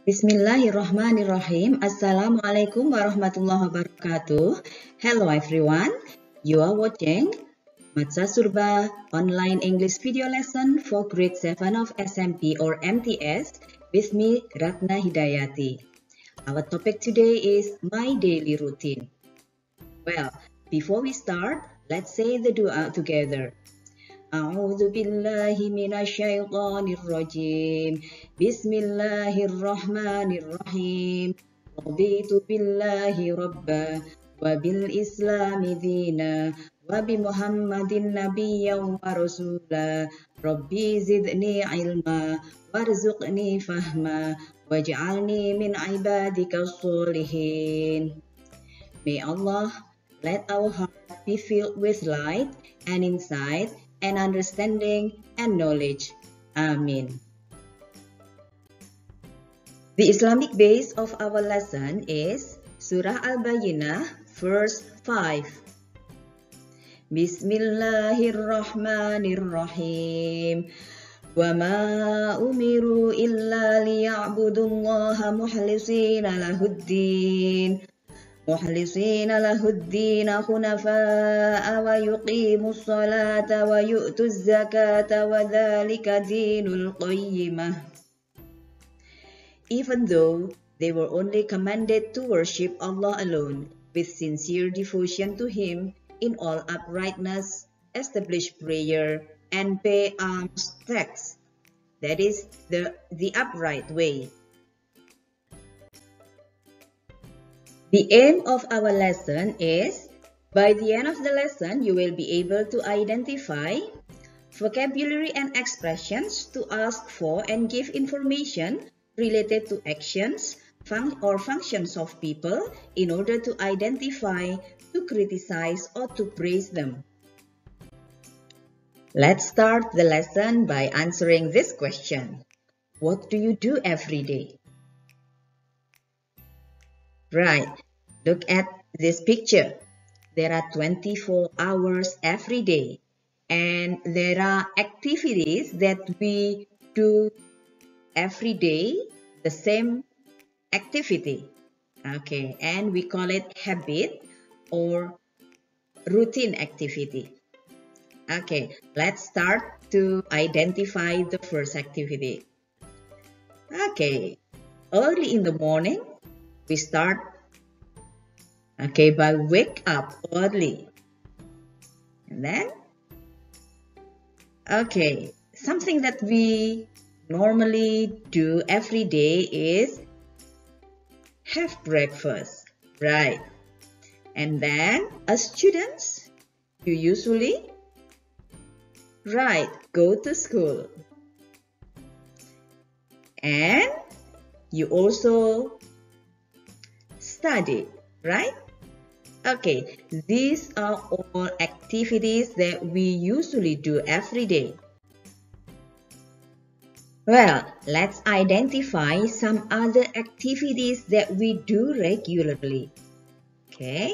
Bismillahirrahmanirrahim. Assalamualaikum warahmatullahi wabarakatuh. Hello everyone. You are watching Matsa Surba online English video lesson for grade 7 of SMP or MTS with me Ratna Hidayati. Our topic today is my daily routine. Well, before we start, let's say the dua together. A'udzu billahi minasyaitonir rajim. Bismillahirrahmanirrahim. Raditu billahi rabba wa bil islami dina wa bi Muhammadin nabiyyan wa rasula. Rabbi zidni ilma warzuqni fahma waj'alni min ibadika sholihin. May Allah let our heart be filled with light and insight and understanding and knowledge. Amin. The Islamic base of our lesson is Surah Al-Bayyinah, verse 5. Bismillahirrahmanirrahim. وَمَا أُمِرُوا إِلَّا لِيَعْبُدُوا اللَّهَ مُخْلِصِينَ لَهُ الدِّينَ حُنَفَاءَ وَيُقِيمُوا الصَّلَاةَ وَيُؤْتُوا الزَّكَاةَ وَذَلِكَ دِينُ الْقَيِّمَةِ. Even though they were only commanded to worship Allah alone with sincere devotion to Him in all uprightness, establish prayer, and pay alms tax. That is the upright way. The aim of our lesson is, by the end of the lesson, you will be able to identify vocabulary and expressions to ask for and give information related to actions or functions of people in order to identify, to criticize, or to praise them. Let's start the lesson by answering this question. What do you do every day? Right, look at this picture. There are 24 hours every day, and there are activities that we do every day, the same activity. Okay, and we call it habit or routine activity. Okay, let's start to identify the first activity. Okay, early in the morning, we start by wake up early. And then, something that we normally do every day is have breakfast, right? And then, as students, you usually, go to school. And you also study, right? Okay, these are all activities that we usually do every day. Well, let's identify some other activities that we do regularly. Okay,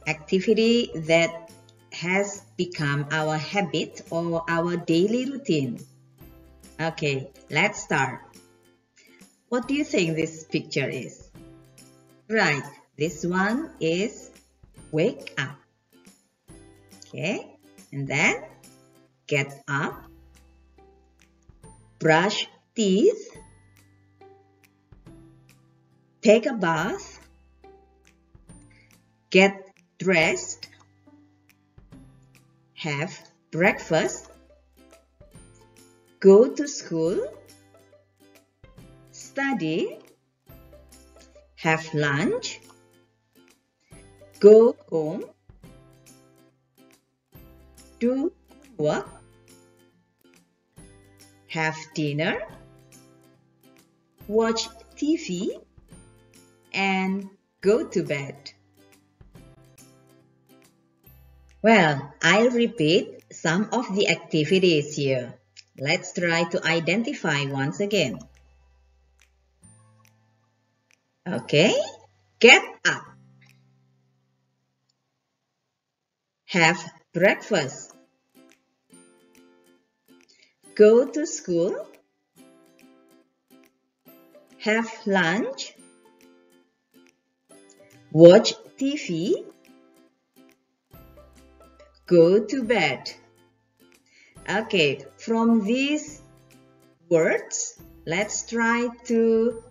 activity that has become our habit or our daily routine. Okay, let's start. What do you think this picture is? Right, this one is wake up. Okay, and then get up, brush teeth, take a bath, get dressed, have breakfast, go to school, study, have lunch, go home, do work, have dinner, watch TV, and go to bed. Well, I'll repeat some of the activities here. Let's try to identify once again. Okay, get up, have breakfast, go to school, have lunch, watch TV, go to bed. Okay, from these words, let's try to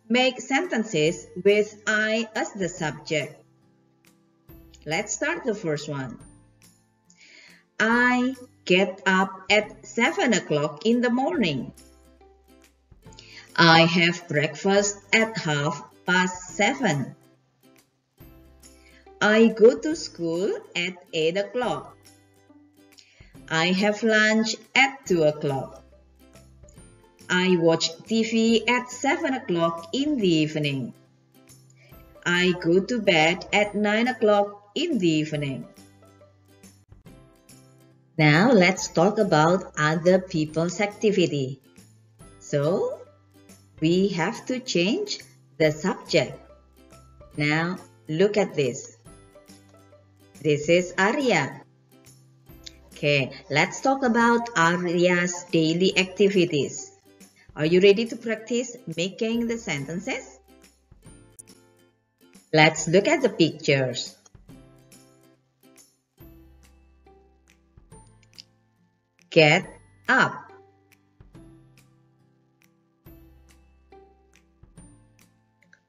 make sentences with I as the subject. Let's start the first one. I get up at 7 o'clock in the morning. I have breakfast at 7:30. I go to school at 8 o'clock. I have lunch at 2 o'clock. I watch TV at 7 o'clock in the evening. I go to bed at 9 o'clock in the evening. Now let's talk about other people's activity. So, we have to change the subject. Now, look at this. This is Arya. Okay, let's talk about Arya's daily activities. Are you ready to practice making the sentences? Let's look at the pictures. Get up.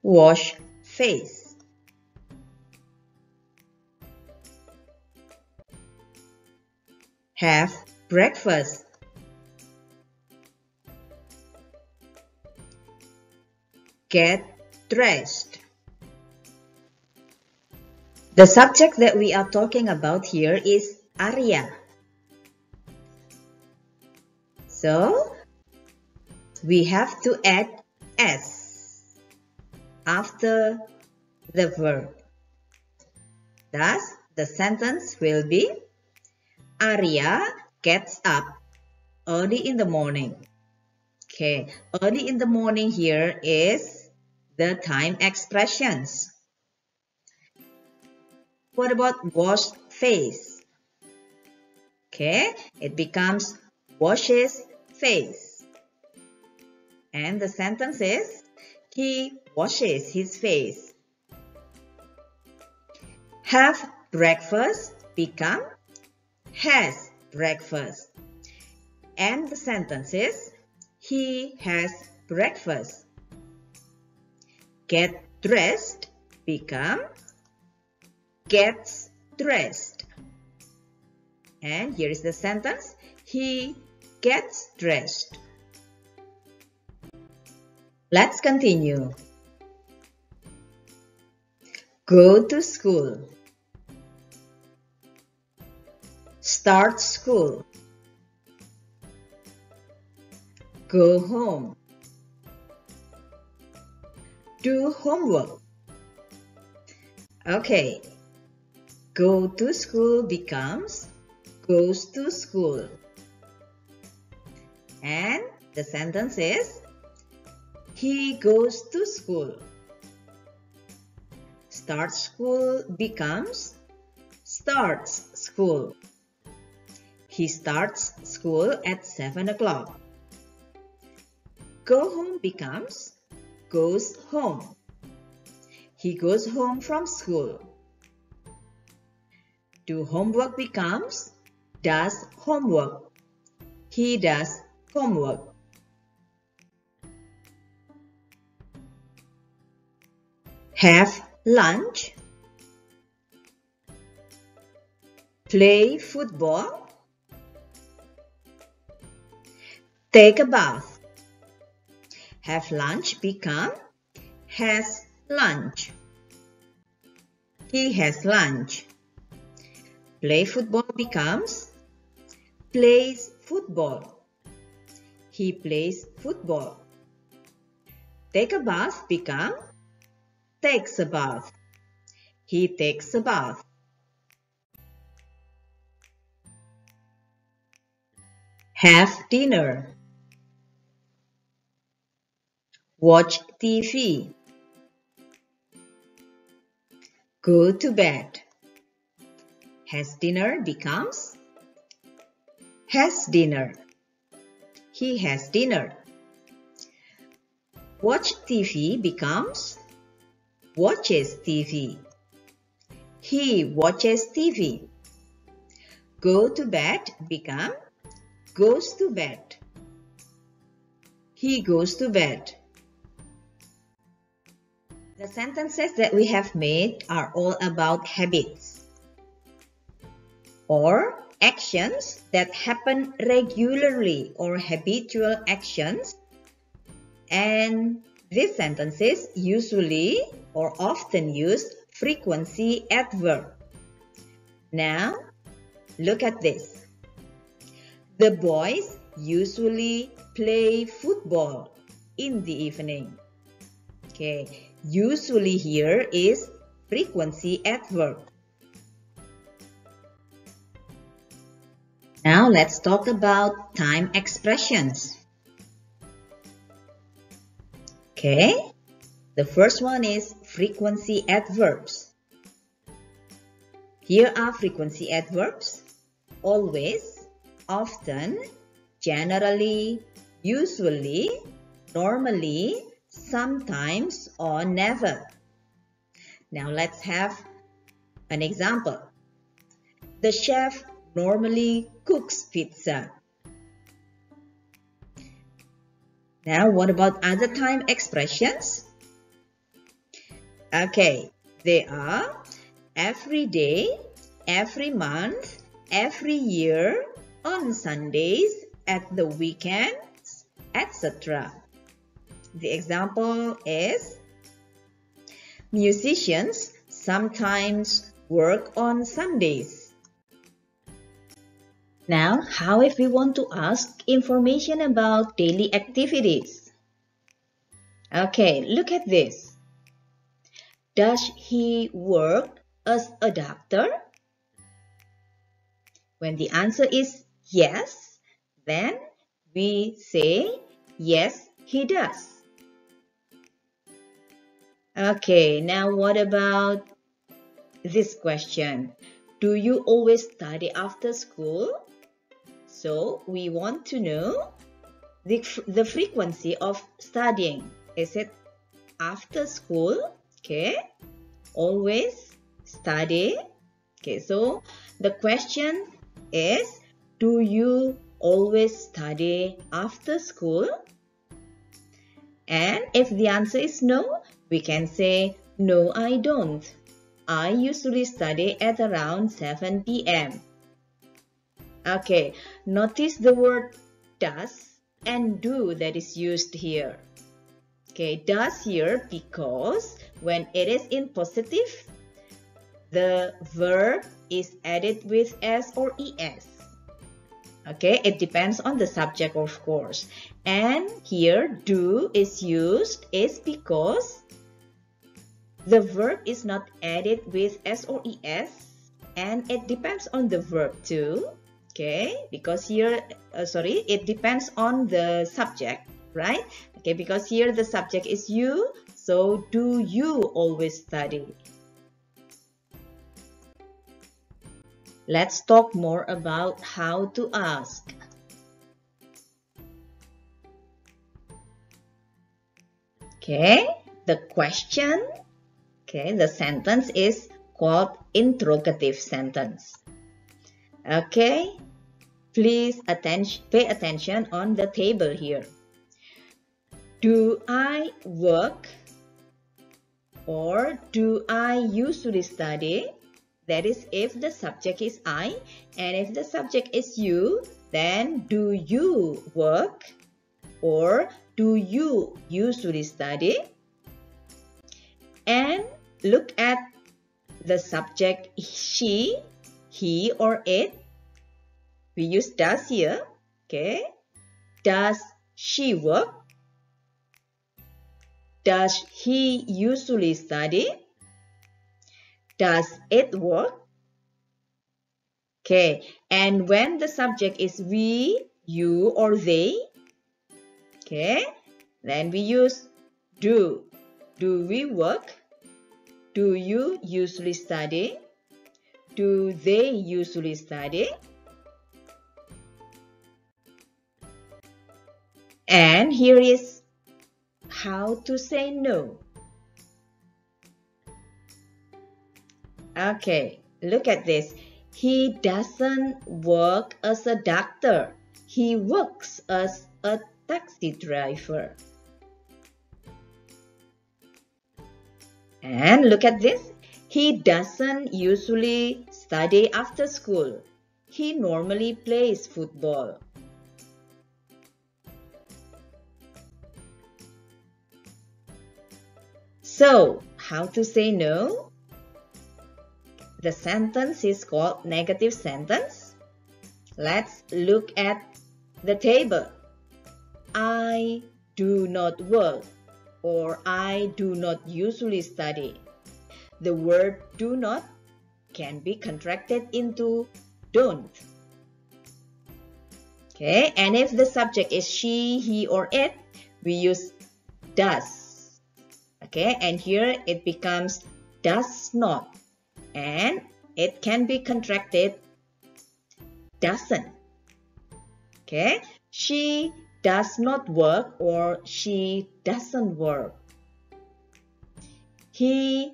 Wash face. Have breakfast. Get dressed. The subject that we are talking about here is Arya. So, we have to add S after the verb. Thus, the sentence will be Arya gets up early in the morning. Okay, early in the morning here is the time expressions. What about wash face? Okay, it becomes washes face. And the sentence is, he washes his face. Have breakfast become has breakfast. And the sentence is, he has breakfast. Get dressed become gets dressed. And here is the sentence, he gets dressed. Let's continue. Go to school. Start school. Go home. Do homework. Okay. Go to school becomes goes to school. And the sentence is, he goes to school. Start school becomes starts school. He starts school at 7 o'clock. Go home becomes goes home. He goes home from school. Do homework becomes does homework. He does homework. Have lunch. Play football. Take a bath. Have lunch become has lunch. He has lunch. Play football becomes plays football. He plays football. Take a bath become takes a bath. He takes a bath. Have dinner. Watch TV. Go to bed. Has dinner becomes has dinner. He has dinner. Watch TV becomes watches TV. He watches TV. Go to bed become goes to bed. He goes to bed. The sentences that we have made are all about habits or actions that happen regularly or habitual actions, and these sentences usually or often use frequency adverb. Now, look at this. The boys usually play football in the evening. Okay, usually here is frequency adverb. Now let's talk about time expressions. Okay, the first one is frequency adverbs. Here are frequency adverbs: always, often, generally, usually, normally, sometimes, or never. Now let's have an example. The chef normally cooks pizza. Now what about other time expressions? Okay, they are every day, every month, every year, on Sundays, at the weekends, etc. The example is musicians sometimes work on Sundays. Now, how if we want to ask information about daily activities? Okay, look at this. Does he work as a doctor? When the answer is yes, then we say yes, he does. Okay, now what about this question? Do you always study after school? So we want to know the frequency of studying. Is it after school? Okay, always study. Okay, so the question is, do you always study after school? And if the answer is no, we can say, no, I don't. I usually study at around 7 p.m. Okay, notice the word does and do that is used here. Okay, does here because when it is in positive, the verb is added with s or es. Okay, it depends on the subject, of course. And here do is used is because the verb is not added with s or es, and it depends on the verb too. Okay, because here, it depends on the subject, right? Okay, because here the subject is you, so do you always study? Let's talk more about how to ask. Okay, the question, okay, the sentence is called interrogative sentence. Okay, please pay attention on the table here. Do I work or do I usually study? That is if the subject is I, and if the subject is you, then do you work or do you usually study? And look at the subject she, he, or it. We use does here. Okay. Does she work? Does he usually study? Does it work? Okay. And when the subject is we, you, or they, okay, then we use do. Do we work? Do you usually study? Do they usually study? And here is how to say no. Okay, look at this. He doesn't work as a doctor. He works as a taxi driver. And look at this. He doesn't usually study after school. He normally plays football. So, how to say no? The sentence is called negative sentence. Let's look at the table. I do not work, or I do not usually study. The word do not can be contracted into don't. Okay, and if the subject is she, he, or it, we use does. Okay, and here it becomes does not. And it can be contracted doesn't. Okay, she does not work or she doesn't work. He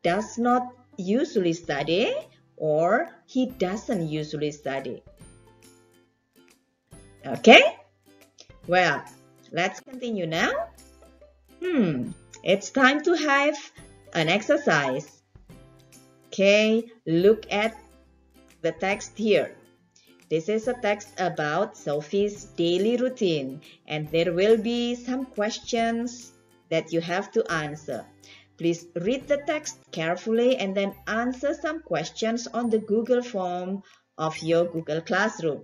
does not usually study or he doesn't usually study. Okay, well, let's continue now. It's time to have an exercise. Okay, look at the text here. This is a text about Sophie's daily routine, and there will be some questions that you have to answer. Please read the text carefully and then answer some questions on the Google form of your Google Classroom.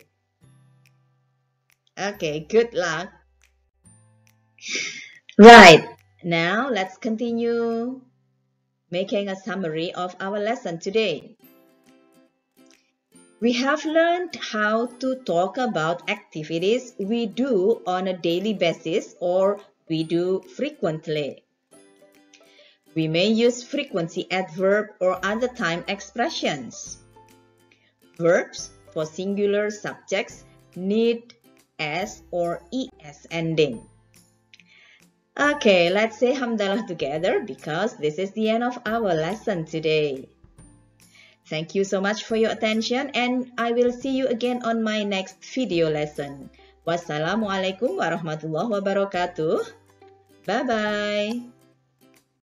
Okay, good luck. Right, now let's continue making a summary of our lesson today. We have learned how to talk about activities we do on a daily basis or we do frequently. We may use frequency adverb or other time expressions. Verbs for singular subjects need S or ES ending. Okay, let's say hamdalah together because this is the end of our lesson today. Thank you so much for your attention and I will see you again on my next video lesson. Wassalamualaikum warahmatullahi wabarakatuh. Bye-bye.